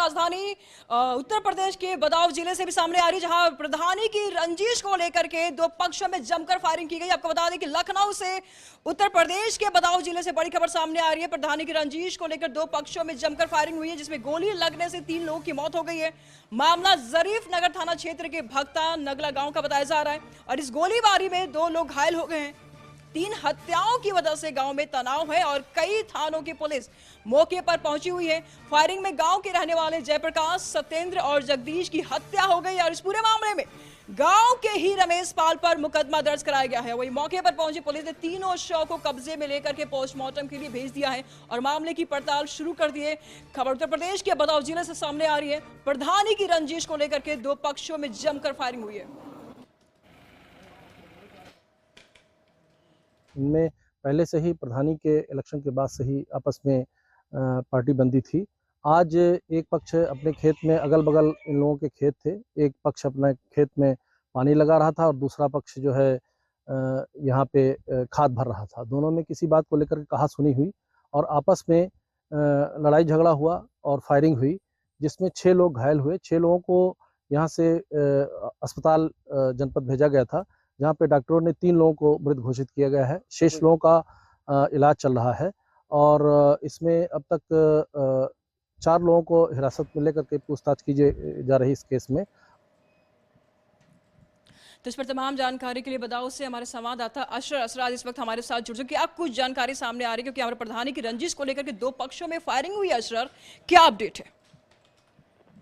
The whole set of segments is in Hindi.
राजधानी उत्तर प्रदेश के बदायूं जिले से भी सामने आ रही है, जहां प्रधानी की रंजिश को लेकर के दो पक्षों में जमकर फायरिंग की गई। आपको बता दें कि लखनऊ से उत्तर प्रदेश के बदायूं जिले से बड़ी खबर सामने आ रही है। प्रधानी की रंजिश को लेकर दो पक्षों में जमकर फायरिंग हुई है, जिसमें गोली लगने से 3 लोगों की मौत हो गई है। मामला जरीफ नगर थाना क्षेत्र के भक्ता नगला गांव का बताया जा रहा है और इस गोलीबारी में 2 लोग घायल हो गए हैं। 3 हत्याओं की वजह से गांव में तनाव है और कई थानों की पुलिस मौके पर पहुंची हुई है। फायरिंग में गांव के रहने वाले जयप्रकाश, सत्येंद्र और जगदीश की हत्या हो गई और इस पूरे मामले में गांव के ही रमेश पाल पर मुकदमा दर्ज कराया गया है। वही मौके पर पहुंची पुलिस ने तीनों शव को कब्जे में लेकर के पोस्टमार्टम के लिए भेज दिया है और मामले की पड़ताल शुरू कर दी है। खबर उत्तर प्रदेश के बदायूं जिले से सामने आ रही है। प्रधानी की रंजिश को लेकर के 2 पक्षों में जमकर फायरिंग हुई है। इनमें पहले से ही प्रधानी के इलेक्शन के बाद से ही आपस में पार्टी बंदी थी। आज एक पक्ष अपने खेत में, अगल बगल इन लोगों के खेत थे, एक पक्ष अपने खेत में पानी लगा रहा था और दूसरा पक्ष जो है यहाँ पे खाद भर रहा था। दोनों में किसी बात को लेकर कहासुनी हुई और आपस में लड़ाई झगड़ा हुआ और फायरिंग हुई, जिसमें 6 लोग घायल हुए। 6 लोगों को यहाँ से अस्पताल जनपद भेजा गया था, जहाँ पे डॉक्टरों ने 3 लोगों को मृत घोषित किया गया है। शेष लोगों का इलाज चल रहा है और इसमें अब तक 4 लोगों को हिरासत में लेकर के पूछताछ की जा रही इस केस में। तो इस पर तमाम जानकारी के लिए बदायूं से हमारे संवाददाता अशर असराज इस वक्त हमारे साथ जुड़ चुके। क्या कुछ जानकारी सामने आ रही है, क्योंकि हमारे प्रधानी की रंजिश को लेकर के 2 पक्षों में फायरिंग हुई है। अशर, क्या अपडेट है?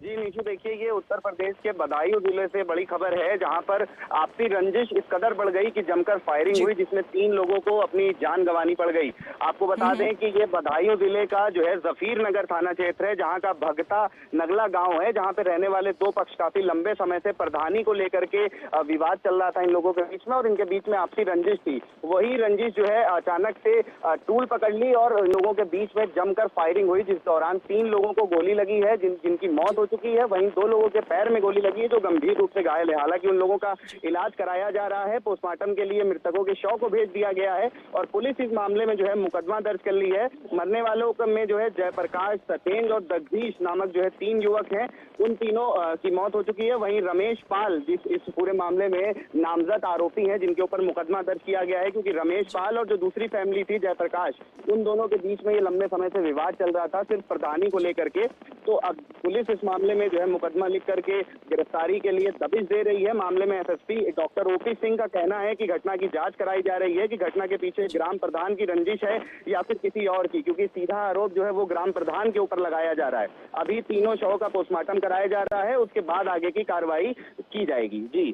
जी नीशू, देखिए ये उत्तर प्रदेश के बदायूं जिले से बड़ी खबर है, जहां पर आपसी रंजिश इस कदर बढ़ गई कि जमकर फायरिंग हुई, जिसमें 3 लोगों को अपनी जान गंवानी पड़ गई। आपको बता दें कि ये बदायूं जिले का जो है जफीर नगर थाना क्षेत्र है, जहां का भगता नगला गांव है, जहां पे रहने वाले 2 पक्ष काफी लंबे समय से प्रधानी को लेकर के विवाद चल रहा था इन लोगों के बीच में और इनके बीच में आपसी रंजिश थी। वही रंजिश जो है अचानक से टूल पकड़ ली और इन लोगों के बीच में जमकर फायरिंग हुई, जिस दौरान 3 लोगों को गोली लगी है, जिनकी मौत हो चुकी है। वहीं 2 लोगों के पैर में गोली लगी है, जो गंभीर रूप से घायल है। हालांकि उन लोगों का इलाज कराया जा रहा है। पोस्टमार्टम के लिए मृतकों के शव को भेज दिया गया है और पुलिस इस मामले में जो है मुकदमा दर्ज कर ली है। मरने वालों में जो है जयप्रकाश, सत्येंद्र और जगदीश नामक जो है 3 युवक हैं, उन तीनों की मौत हो चुकी है। वहीं रमेश पाल, जिस इस पूरे मामले में नामजद आरोपी हैं, जिनके ऊपर मुकदमा दर्ज किया गया है, क्योंकि रमेश पाल और जो दूसरी फैमिली थी जयप्रकाश, उन दोनों के बीच में ये लंबे समय से विवाद चल रहा था सिर्फ प्रधानी को लेकर के। तो अब पुलिस इस मामले में जो है मुकदमा लिख करके गिरफ्तारी के लिए दबिश दे रही है। मामले में एसएसपी डॉक्टर ओपी सिंह का कहना है कि घटना की जांच कराई जा रही है कि घटना के पीछे ग्राम प्रधान की रंजिश है या फिर किसी और की, क्योंकि सीधा आरोप जो है वो ग्राम प्रधान के ऊपर लगाया जा रहा है। अभी तीनों शवों का पोस्टमार्टम कराया जा रहा है, उसके बाद आगे की कार्रवाई की जाएगी।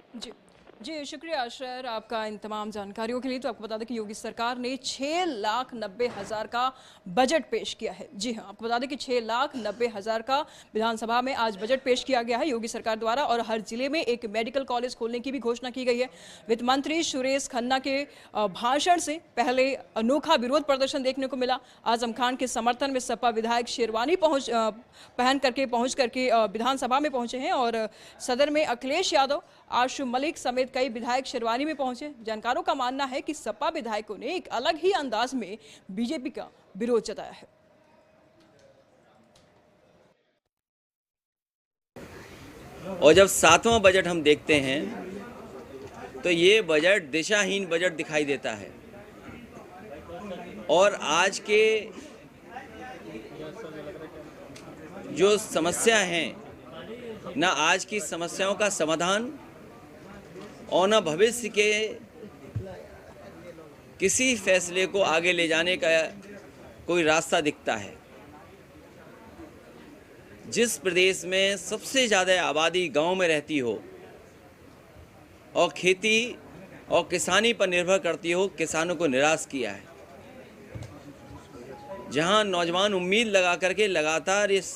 जी शुक्रिया अशर आपका इन तमाम जानकारियों के लिए। तो आपको बता दें कि योगी सरकार ने 6,90,000 का बजट पेश किया है। जी हाँ, आपको बता दें कि 6,90,000 का विधानसभा में आज बजट पेश किया गया है योगी सरकार द्वारा और हर जिले में एक मेडिकल कॉलेज खोलने की भी घोषणा की गई है। वित्त मंत्री सुरेश खन्ना के भाषण से पहले अनोखा विरोध प्रदर्शन देखने को मिला। आजम खान के समर्थन में सपा विधायक शेरवानी पहन करके पहुंच करके विधानसभा में पहुंचे हैं और सदन में अखिलेश यादव, आशु मलिक समेत कई विधायक शेरवानी में पहुंचे। जानकारों का मानना है कि सपा विधायकों ने एक अलग ही अंदाज में बीजेपी का विरोध जताया है। और जब 7वां बजट हम देखते हैं तो ये बजट दिशाहीन बजट दिखाई देता है और आज के जो समस्या हैं, ना आज की समस्याओं का समाधान और न भविष्य के किसी फैसले को आगे ले जाने का कोई रास्ता दिखता है। जिस प्रदेश में सबसे ज़्यादा आबादी गांव में रहती हो और खेती और किसानी पर निर्भर करती हो, किसानों को निराश किया है। जहां नौजवान उम्मीद लगा करके लगातार इस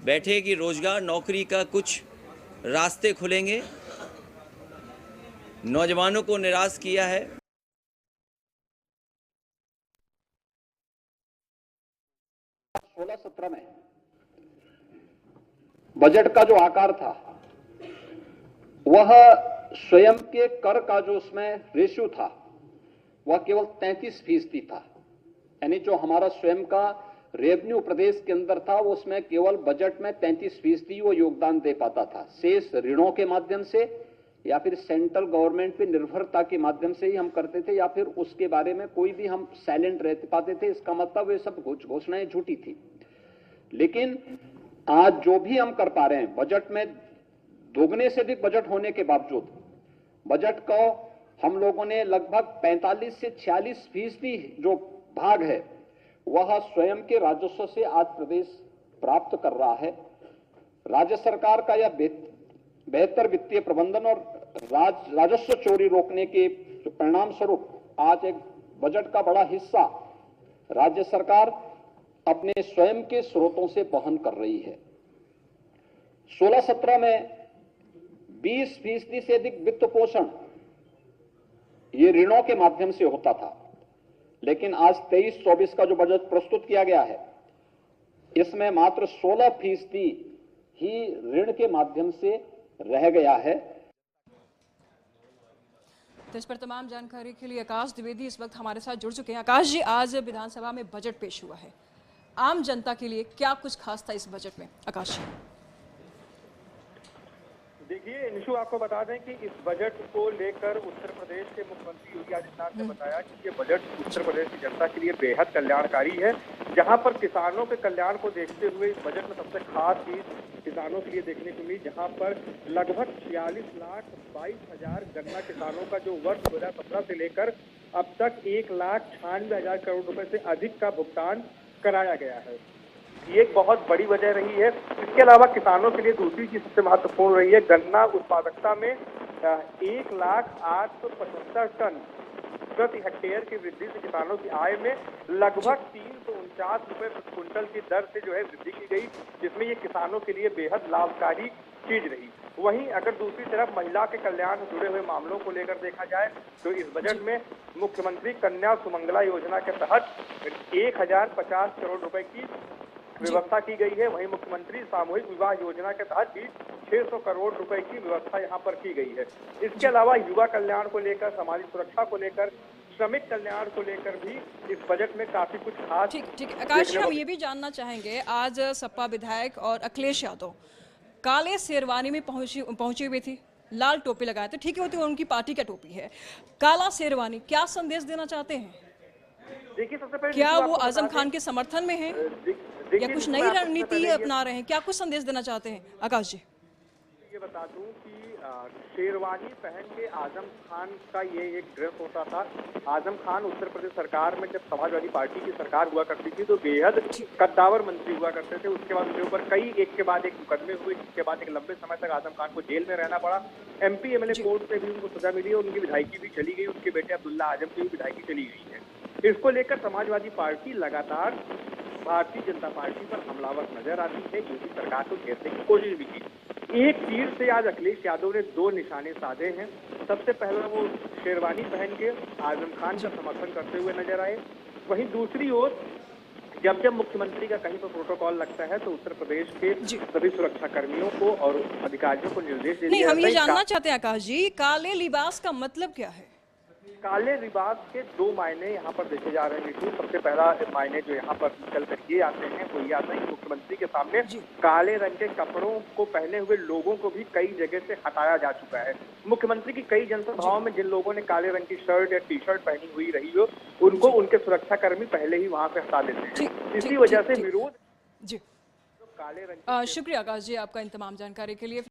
बैठे कि रोजगार नौकरी का कुछ रास्ते खुलेंगे, नौजवानों को निराश किया है। 16-17 में बजट का जो आकार था वह स्वयं के कर का जो उसमें रेशियो था वह केवल 33% था। यानी जो हमारा स्वयं का रेवेन्यू प्रदेश के अंदर था, वो उसमें केवल बजट में 33% वो योगदान दे पाता था। शेष ऋणों के माध्यम से या फिर सेंट्रल गवर्नमेंट पे निर्भरता के माध्यम से ही हम करते थे, या फिर उसके बारे में कोई भी हम साइलेंट रह पाते थे। इसका मतलब वे सब घोषणाएं झूठी थी। लेकिन आज जो भी हम कर पा रहे हैं, बजट में दोगुने से अधिक बजट होने के बावजूद बजट को हम लोगों ने लगभग 45 से 46% जो भाग है वह स्वयं के राजस्व से आज प्रदेश प्राप्त कर रहा है। राज्य सरकार का यह बेहतर वित्तीय प्रबंधन और राजस्व चोरी रोकने के परिणाम स्वरूप आज एक बजट का बड़ा हिस्सा राज्य सरकार अपने स्वयं के स्रोतों से वहन कर रही है। 16-17 में 20% से अधिक वित्त पोषण ये ऋणों के माध्यम से होता था, लेकिन आज 23-24 का जो बजट प्रस्तुत किया गया है इसमें मात्र 16% ही ऋण के माध्यम से रह गया है। तो इस पर तमाम जानकारी के लिए आकाश द्विवेदी इस वक्त हमारे साथ जुड़ चुके हैं। आकाश जी, आज विधानसभा में बजट पेश हुआ है, आम जनता के लिए क्या कुछ खास था इस बजट में? आकाश जी। देखिए निशु, आपको बता दें कि इस बजट को लेकर उत्तर प्रदेश के मुख्यमंत्री योगी आदित्यनाथ ने बताया कि ये बजट उत्तर प्रदेश की जनता के लिए बेहद कल्याणकारी है। जहां पर किसानों के कल्याण को देखते हुए इस बजट में सबसे खास चीज किसानों के लिए देखने को मिली, जहां पर लगभग 46,22,000 गन्ना किसानों का जो वर्ष 2017 से लेकर अब तक 1,96,000 करोड़ रुपए से अधिक का भुगतान कराया गया है। ये एक बहुत बड़ी वजह रही है। इसके अलावा किसानों के लिए दूसरी चीज सबसे महत्वपूर्ण रही है, गन्ना उत्पादकता में 1,08,75 टन प्रति हेक्टेयर की वृद्धि से किसानों की आय में लगभग 349 रुपए प्रति क्विंटल की दर से जो है वृद्धि की गई, जिसमें ये किसानों के लिए बेहद लाभकारी चीज रही। वहीं अगर दूसरी तरफ महिला के कल्याण से जुड़े हुए मामलों को लेकर देखा जाए तो इस बजट में मुख्यमंत्री कन्या सुमंगला योजना के तहत 1,050 करोड़ रुपए की व्यवस्था की गई है। वहीं मुख्यमंत्री सामूहिक विवाह योजना के तहत भी 600 करोड़ रुपए की व्यवस्था यहां पर की गई है। इसके अलावा युवा कल्याण को लेकर, सामाजिक सुरक्षा को लेकर, श्रमिक कल्याण को लेकर भी इस बजट में काफी कुछ खास। ठीक आकाश, हम ये भी जानना चाहेंगे, आज सपा विधायक और अखिलेश यादव काले शेरवानी में पहुंची हुई थी, लाल टोपी लगाए थे। ठीक है, वो तो उनकी पार्टी का टोपी है। काला शेरवानी क्या संदेश देना चाहते हैं? देखिए, सबसे पहले क्या वो आजम खान के समर्थन में है या कुछ नई रणनीति अपना रहे हैं? क्या कुछ संदेश देना चाहते हैं आकाश जी? ये बता दूं कि शेरवानी पहन के आजम खान का ये एक ड्रेस होता था। आजम खान उत्तर प्रदेश सरकार में जब समाजवादी पार्टी की सरकार हुआ करती थी तो बेहद कद्दावर मंत्री हुआ करते थे। उसके बाद उनके ऊपर कई एक के बाद एक मुकदमे हुए, जिसके बाद एक लंबे समय तक आजम खान को जेल में रहना पड़ा। MP MLA कोर्ट से भी उनको सजा मिली और उनकी विधायकी भी चली गई। उनके बेटे अब्दुल्ला आजम की भी विधायकी चली गई है। इसको लेकर समाजवादी पार्टी लगातार भारतीय जनता पार्टी पर हमलावर नजर आती है। योगी सरकार को घेरने की कोशिश भी की। एक तीर से आज अखिलेश यादव ने 2 निशाने साधे हैं। सबसे पहला वो शेरवानी पहन के आजम खान का समर्थन करते हुए नजर आए। वहीं दूसरी ओर जब मुख्यमंत्री का कहीं पर प्रोटोकॉल लगता है तो उत्तर प्रदेश के सभी सुरक्षा कर्मियों को और अधिकारियों को निर्देश दे दिया। हम ये जानना चाहते हैं आकाश जी, काले लिबास का मतलब क्या है? काले लिबास के 2 मायने यहाँ पर देखे जा रहे हैं। सबसे पहला मायने जो यहाँ पर चल कर ये आते हैं वो ये आता है कि मुख्यमंत्री के सामने काले रंग के कपड़ों को पहने हुए लोगों को भी कई जगह से हटाया जा चुका है। मुख्यमंत्री की कई जनसभाओं में जिन लोगों ने काले रंग की शर्ट या टी-शर्ट पहनी हुई रही हो, उनको उनके सुरक्षा कर्मी पहले ही वहाँ से हटा देते हैं। इसी वजह से विरोध जी। काले रंग। शुक्रिया आकाश जी आपका इन तमाम जानकारी के लिए।